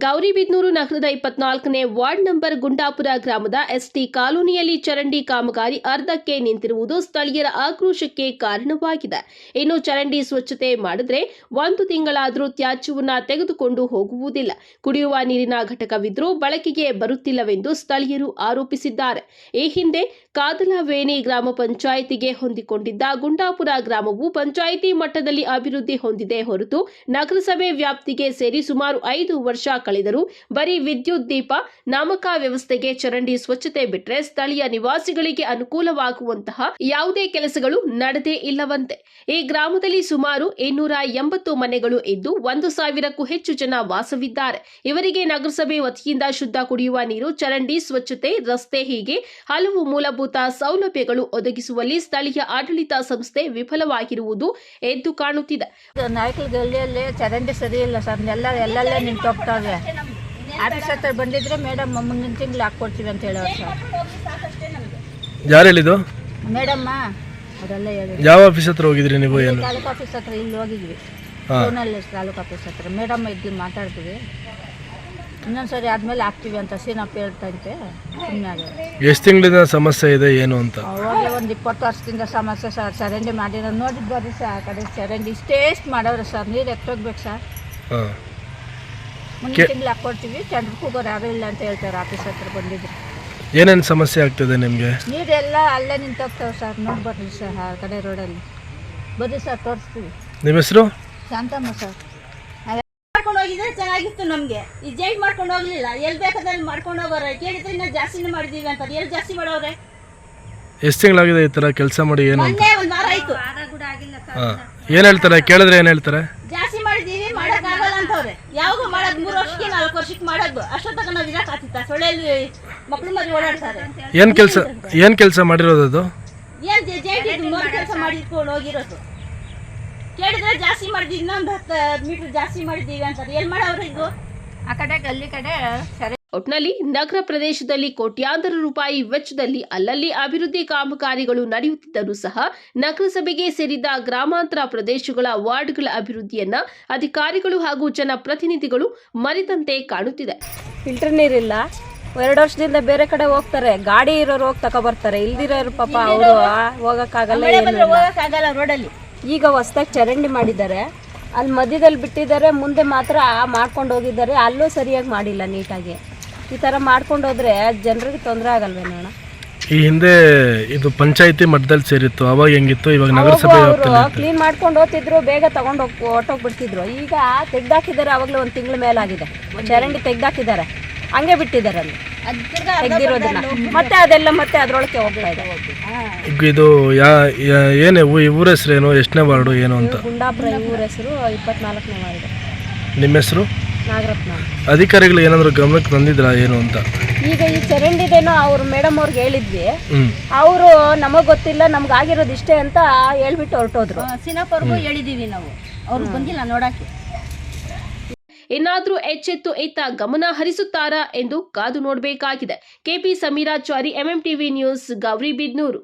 ಗೌರಿಬಿದನೂರು ನಗರದ 24ನೇ ward number Gundapura ಗ್ರಾಮದ ST ಕಾಲೋನಿಯಲ್ಲಿ ಚರಂಡಿ ಕಾಮಗಾರಿ ಅರ್ಧಕ್ಕೆ ನಿಂತಿರುವುದು ಸ್ಥಳೀಯರ ಆಕ್ರೋಶಕ್ಕೆ ಕಾರಣವಾಗಿದೆ. ಇನ್ನು ಚರಂಡಿ ಸ್ವಚ್ಛತೆ ಮಾಡಿದ್ರೆ 1 ತಿಂಗಳಾದರೂ ತ್ಯಾಜ್ಯವನ್ನ ತೆಗೆದುಕೊಂಡು ಹೋಗುವುದಿಲ್ಲ. ಕುಡಿಯುವ ನೀರಿನ ಘಟಕವಿದ್ರೂ ಬಳಕೆಗೆ ಬರುತ್ತಿಲ್ಲವೆಂದು ಸ್ಥಳೀಯರು ಆರೋಪಿಸಿದ್ದಾರೆ. ಈ ಹಿಂದೆ ಕಾದಲವೇಣಿ ಗ್ರಾಮ ಪಂಚಾಯಿತಿಗೆ ಹೊಂದಿಕೊಂಡಿದ್ದ ಗುಂಡಾಪುರ ಗ್ರಾಮವು ಪಂಚಾಯಿತಿ ಮಟ್ಟದಲ್ಲಿ ಅಭಿವೃದ್ಧಿ ಹೊಂದಿದೆ ಹೊರತು ನಗರಸಭೆ ವ್ಯಾಪ್ತಿಗೆ ಸೇರಿ ಸುಮಾರು 5 ವರ್ಷ ಕಳೆದರೂ ಬರೀ ವಿದ್ಯುತ್ ದೀಪ ನಾಮಕ ವ್ಯವಸ್ಥೆಗೆ ಚರಂಡಿ ಸ್ವಚ್ಛತೆ ಬಿಟ್ಟರೆ ಸ್ಥಳೀಯ ನಿವಾಸಿಗಳಿಗೆ ಅನುಕೂಲವಾಗುವಂತಹ ಯಾವುದೇ ಕೆಲಸಗಳು ನಡೆದೇ ಇಲ್ಲವಂತೆ. ಈ ಗ್ರಾಮದಲ್ಲಿ ಸುಮಾರು 280 ಮನೆಗಳು ಇದ್ದು 1,000ಕ್ಕೂ ಹೆಚ್ಚು ಜನ ವಾಸವಿದ್ದಾರೆ. ಇವರಿಗೆ ನಗರಸಭೆ ವತಿಯಿಂದ ಶುದ್ಧ ಕುಡಿಯುವ ನೀರು, ಚರಂಡಿ ಸ್ವಚ್ಛತೆ, ರಸ್ತೆ ಹೀಗೆ ಹಲವು ಮೂಲಭೂತ ಸೌಲಭ್ಯಗಳು ಒದಗಿಸುವಲ್ಲಿ ಸ್ಥಳೀಯ ಆಡಳಿತ ಸಂಸ್ಥೆ ವಿಫಲವಾಗಿರುವುದು ಎದ್ದು ಕಾಣುತ್ತಿದೆ. ನಾಯಕರ ಗಲ್ಲಿಯಲ್ಲಿ ಚರಂಡಿ ಸರಿ ಇಲ್ಲ ಸರ್, ಎಲ್ಲೆಲ್ಲೇ ನಿಂತೋಗ್ತಾವೆ. ಆಫೀಸ್ ಹತ್ರ ಬಂದಿದ್ರೆ ಮೇಡಮ್ ಮುಂದಿನ ತಿಂಗಳು ಹಾಕ್ಕೊಡ್ತೀವಿ ಅಂತ ಹೇಳೋರು ಸರ್. ಯಾರು ಹೇಳಿದ್ದು? ಮೇಡಮ್ಮ ಅವರೆಲ್ಲ ಹೇಳಿದ್ರು. ಯಾವ ಆಫೀಸ್ ಹತ್ರ ಹೋಗಿದ್ರಿ ನೀವು? ಏನು ತಾಲೂಕು ಆಫೀಸ್ ಹತ್ರ ಇಲ್ಲಿ ಹೋಗಿದ್ವಿ, ಟೌನಲ್ಲಿ ತಾಲೂಕು ಆಫೀಸ್ ಹತ್ರ. ಮೇಡಮ್ ಇದ್ದು ಮಾತಾಡ್ತೀವಿ, ಇನ್ನೊಂದ್ಸರಿ ಆದ್ಮೇಲೆ ಹಾಕ್ತೀವಿ ಅಂತ ಸೀನಪ್ಪ ಹೇಳ್ತಾ ಇದ್ದೆ. ಸುಮ್ಮನೆ ಆಗ ಎಷ್ಟು ತಿಂಗಳಿಂದ ಸಮಸ್ಯೆ ಇದೆ ಏನು ಅಂತ? ಅವಾಗಲೇ ಒಂದು 20 ವರ್ಷದಿಂದ ಸಮಸ್ಯೆ ಸರ್. ಚರಂಡಿ ಮಾಡಿರೋ ನೋಡಿದ್ಬಾರಿ ಸರ್, ಆ ಕಡೆ ಚರಂಡಿ ಇಷ್ಟೇಷ್ಟು ಮಾಡೋರು ಸರ್. ನೀರು ಎತ್ತೋಗ್ಬೇಕು ಸರ್. ಮುಂದಿನ ತಿಂಗಳು ಹಾಕ್ಕೊಡ್ತೀವಿ, ಚಂದ್ರ ಕೂಗೋರು ಯಾರೂ ಇಲ್ಲ ಅಂತ ಹೇಳ್ತಾರೆ. ಆಫೀಸ್ ಹತ್ರ ಬಂದಿದ್ರು. ಏನೇನು ಸಮಸ್ಯೆ ಆಗ್ತದೆ ನಿಮಗೆ? ನೀರೆಲ್ಲ ಅಲ್ಲೇ ನಿಂತೋಗ್ತಾವೆ ಸರ್. ನೋಡ್ಬರ್ರಿ ಸರ್, ಆ ಕಡೆ ರೋಡಲ್ಲಿ ಬರ್ರಿ ಸರ್, ತೋರಿಸ್ತೀವಿ. ನಿಮ್ಮ ಹೆಸರು? ಶಾಂತಮ್ಮ ಸರ್. ಮಾಡ್ಕೊಂಡು ಹೋಗಿದ್ರೆ ಚೆನ್ನಾಗಿತ್ತು. ನಮಗೆ ಈ ಜೈಟ್ ಮಾಡ್ಕೊಂಡು ಹೋಗ್ಲಿಲ್ಲ, ಎಲ್ಲಿ ಬೇಕಾದಲ್ಲಿ ಮಾಡ್ಕೊಂಡು ಹೋಗೋರೆ. ಕೇಳಿದ್ರೆ ಇನ್ನೂ ಜಾಸ್ತಿನೇ ಮಾಡಿದೀವಿ ಅಂತ. ಎಲ್ಲಿ ಜಾಸ್ತಿ ಮಾಡೋರೆ? ಎಷ್ಟು ತಿಂಗಳಾಗಿದೆ ಈ ಥರ ಕೆಲಸ ಮಾಡಿ? ಏನು ಅಂತ ಮೊನ್ನೆ 1 ವಾರ ಆಯ್ತು. ಏನು ಹೇಳ್ತಾರೆ? ಕೇಳಿದ್ರೆ ಏನು ಹೇಳ್ತಾರೆ? ಜಾಸ್ತಿ ಮಾಡಿದೀವಿ, ಮಾಡೋಕ್ಕಾಗಲ್ಲ ಅಂತವ್ರೆ. ಯಾವಾಗ ಮಾಡೋದು? 3 ವರ್ಷಕ್ಕೆ 4 ವರ್ಷಕ್ಕೆ ಮಾಡೋದು. ಅಷ್ಟೊತ್ತಕ ನಾವು ಇರಕ್ಕಾಗ್ತಿತ್ತ? ಸೊಳ್ಳೆಯಲ್ಲಿ ಮಕ್ಳು ಮರಿ ಓಡಾಡ್ತಾರೆ. ಏನು ಕೆಲಸ ಮಾಡಿರೋದು ಅದು? ಏನ್ ಜೈಟ್ ಇದು 3 ಕೆಲಸ ಮಾಡಿಟ್ಕೊಂಡು ಹೋಗಿರೋದು. ಕೇಳಿದ್ರೆ ಜಾಸ್ತಿ ಮಾಡಿದ್ವಿ, ಇನ್ನೊಂದು 10 ಮೀಟರ್ ಜಾಸ್ತಿ ಮಾಡಿದ್ದೀವಿ ಅಂತಾರೆ. ಎಲ್ಲಿ ಮಾಡೋರು ಇದು? ಆ ಕಡೆ ಗಲ್ಲಿ ಕಡೆ ಸರಿ. ಒಟ್ನಲ್ಲಿ ನಗರ ಪ್ರದೇಶದಲ್ಲಿ ಕೋಟ್ಯಾಂತರ ರೂಪಾಯಿ ವೆಚ್ಚದಲ್ಲಿ ಅಲ್ಲಲ್ಲಿ ಅಭಿವೃದ್ಧಿ ಕಾಮಗಾರಿಗಳು ನಡೆಯುತ್ತಿದ್ದರೂ ಸಹ ನಗರಸಭೆಗೆ ಸೇರಿದ ಗ್ರಾಮಾಂತರ ಪ್ರದೇಶಗಳ ವಾರ್ಡ್ಗಳ ಅಭಿವೃದ್ಧಿಯನ್ನ ಅಧಿಕಾರಿಗಳು ಹಾಗೂ ಜನಪ್ರತಿನಿಧಿಗಳು ಮರೆತಂತೆ ಕಾಣುತ್ತಿದೆ. ಫಿಲ್ಟರ್ ನೀರಿಲ್ಲ. 2 ವರ್ಷದಿಂದ ಬೇರೆ ಕಡೆ ಹೋಗ್ತಾರೆ, ಗಾಡಿ ಇರೋರು ಹೋಗಿ ತಗೊಬರ್ತಾರೆ. ಇಲ್ದಿರೋರು ಪಾಪ ಅವರು ಹೋಗಕ್ಕಾಗಲ್ಲ ರೋಡಲ್ಲಿ. ಈಗ ಹೊಸದಾಗಿ ಚರಂಡಿ ಮಾಡಿದ್ದಾರೆ, ಅಲ್ಲಿ ಮಧ್ಯದಲ್ಲಿ ಬಿಟ್ಟಿದ್ದಾರೆ, ಮುಂದೆ ಮಾತ್ರ ಮಾಡ್ಕೊಂಡು ಹೋಗಿದ್ದಾರೆ. ಅಲ್ಲೂ ಸರಿಯಾಗಿ ಮಾಡಿಲ್ಲ ನೀಟಾಗಿ. ಈ ಥರ ಮಾಡ್ಕೊಂಡು ಹೋದ್ರೆ ಜನರಿಗೆ ತೊಂದರೆ ಆಗಲ್ವೇನೋಣ? ಈ ಹಿಂದೆ ಇದು ಪಂಚಾಯಿತಿ ಮಟ್ಟದಲ್ಲಿ ಸೇರಿತ್ತು, ಅವಾಗ ಹೆಂಗಿತ್ತು? ಇವಾಗ ನಗರಸಭೆ ಅವರು ಕ್ಲೀನ್ ಮಾಡ್ಕೊಂಡು ಹೋಗ್ತಿದ್ರು, ಬೇಗ ತಗೊಂಡು ಹೊಟ್ಟೋಗ್ಬಿಡ್ತಿದ್ರು. ಈಗ ತೆಗ್ದಾಕಿದ್ದಾರೆ, ಅವಾಗಲೇ 1 ತಿಂಗಳ ಮೇಲಾಗಿದೆ. ಚರಂಡಿ ತೆಗ್ದಾಕಿದ್ದಾರೆ, ಹಂಗೆ ಬಿಟ್ಟಿದ್ದಾರೆ ಅಲ್ಲಿ ತೆಗ್ದಿರೋದನ್ನ. ಮತ್ತೆ ಅದೆಲ್ಲ ಮತ್ತೆ ಅದ್ರೊಳಗೆ ಹೋಗ್ತಾ ಇದೆ. ಇದು ಏನೇ ಊರ ಹೆಸರೇನು? ಎಷ್ಟನೇ ವಾರ್ಡು ಏನು ಅಂತ? ಗುಂಡಾಪುರ ಊರ ಹೆಸರು, 24ನೇ ವಾರ್ಡು. ನಿಮ್ಮ ಹೆಸರು? ನಾಗರತ್ನ. ಅಧಿಕಾರಿಗಳು ಏನಾದ್ರು ಗಮನಕ್ಕೆ ತಂದಿದ್ರಾ ಏನು ಅಂತ? ಈಗ ಈ ಚರಂಡಿದೇನೋ ಅವ್ರು ಮೇಡಮ್ ಅವ್ರಿಗೆ ಹೇಳಿದ್ವಿ, ಅವರು ನಮಗ್ ಗೊತ್ತಿಲ್ಲ, ನಮ್ಗೆ ಆಗಿರೋದು ಇಷ್ಟೇ ಅಂತ ಹೇಳ್ಬಿಟ್ಟು ಹೊರಟೋದ್ರು. ಸಿನಪ್ಪವ್ರಿಗೂ ಹೇಳಿದೀವಿ ನಾವು, ಅವ್ರು ಬಂದಿಲ್ಲ ನೋಡಕ್ಕೆ. ಇನ್ನಾದ್ರೂ ಎಚ್ಚೆತ್ತು ಇತ್ತ ಗಮನ ಹರಿಸುತ್ತಾರಾ ಎಂದು ಕಾದು ನೋಡಬೇಕಾಗಿದೆ. K P Sameerachari, MMTV news, Gauribidanur.